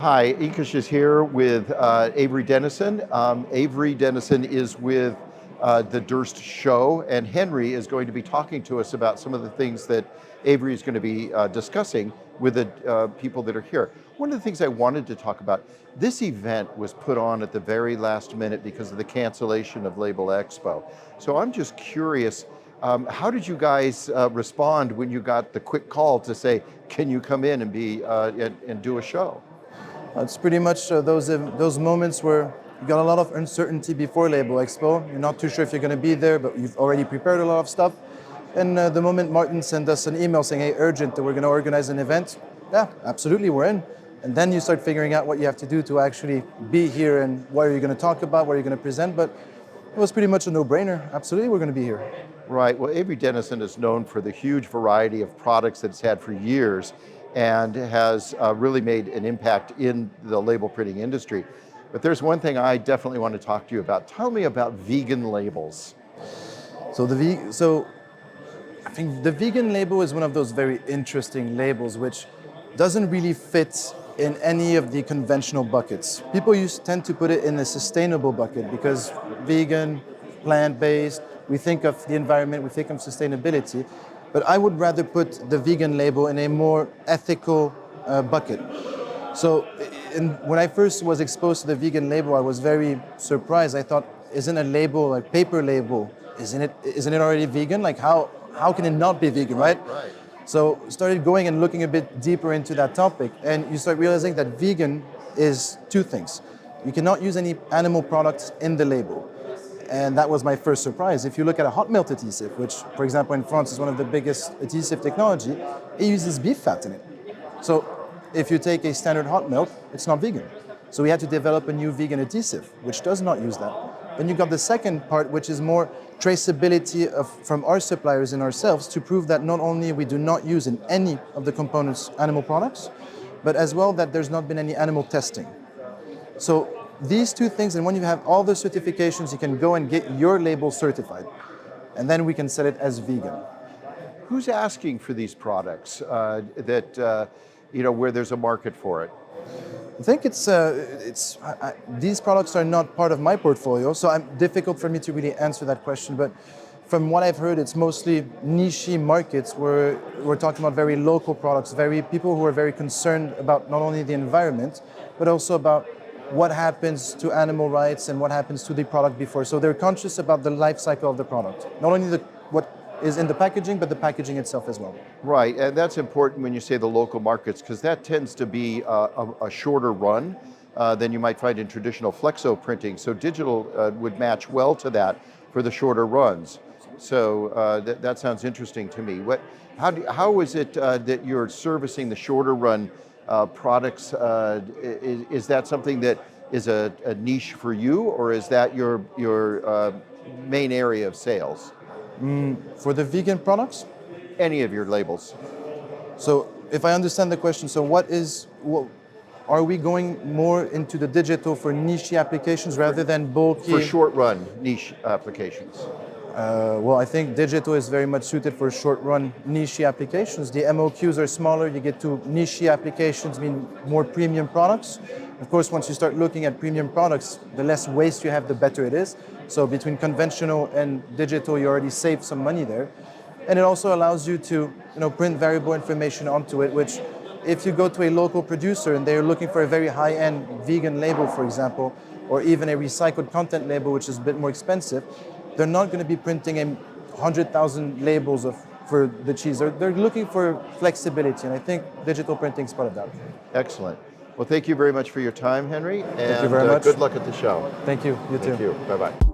Hi, INKISH is here with Avery Dennison. Avery Dennison is with the Durst show, and Henry is going to be talking to us about some of the things that Avery is going to be discussing with the people that are here. One of the things I wanted to talk about, this event was put on at the very last minute because of the cancellation of Label Expo. So I'm just curious, how did you guys respond when you got the quick call to say, can you come in and be and do a show? It's pretty much those moments where you got a lot of uncertainty before Label Expo. You're not too sure if you're going to be there, but you've already prepared a lot of stuff. And the moment Martin sent us an email saying, hey, urgent, that we're going to organize an event, yeah, absolutely, we're in. And then you start figuring out what you have to do to actually be here and what are you going to talk about, what are you going to present. But it was pretty much a no-brainer. Absolutely, we're going to be here. Right. Well, Avery Dennison is known for the huge variety of products that it's had for years and has really made an impact in the label printing industry. But there's one thing I definitely want to talk to you about. Tell me about vegan labels. So I think the vegan label is one of those very interesting labels which doesn't really fit in any of the conventional buckets. People tend to put it in the sustainable bucket because vegan, plant-based, we think of the environment, we think of sustainability. But I would rather put the vegan label in a more ethical bucket. So when I first was exposed to the vegan label, I was very surprised. I thought, isn't a label, like paper label, isn't it already vegan? Like how can it not be vegan, right? Right. So started going and looking a bit deeper into that topic, and you start realizing that vegan is two things. You cannot use any animal products in the label. And that was my first surprise. If you look at a hot melt adhesive, which, for example, in France is one of the biggest adhesive technology, it uses beef fat in it. So if you take a standard hot melt, it's not vegan. So we had to develop a new vegan adhesive, which does not use that. Then you got the second part, which is more traceability from our suppliers and ourselves to prove that not only we do not use in any of the components animal products, but as well that there's not been any animal testing. So these two things, and when you have all the certifications, you can go and get your label certified. And then we can sell it as vegan. Who's asking for these products where there's a market for it? I think these products are not part of my portfolio, so it's difficult for me to really answer that question. But from what I've heard, it's mostly niche markets where we're talking about very local products, people who are very concerned about not only the environment, but also about what happens to animal rights and what happens to the product before. So they're conscious about the life cycle of the product. Not only what is in the packaging, but the packaging itself as well. Right, and that's important when you say the local markets, because that tends to be a shorter run than you might find in traditional flexo printing. So digital would match well to that for the shorter runs. So that sounds interesting to me. How is it that you're servicing the shorter run products? Is that something that is a niche for you, or is that your main area of sales? For the vegan products? Any of your labels. So if I understand the question, are we going more into the digital for niche applications rather than bulky? For short run niche applications. Well, I think digital is very much suited for short-run niche applications. The MOQs are smaller, you get to niche applications, mean more premium products. Of course, once you start looking at premium products, the less waste you have, the better it is. So between conventional and digital, you already save some money there. And it also allows you to print variable information onto it, which if you go to a local producer and they're looking for a very high-end vegan label, for example, or even a recycled content label, which is a bit more expensive, they're not going to be printing 100,000 labels for the cheese. They're looking for flexibility, and I think digital printing is part of that. Excellent. Well, thank you very much for your time, Henry. Thank you very much. Good luck at the show. Thank you. You too. Thank you. Bye-bye.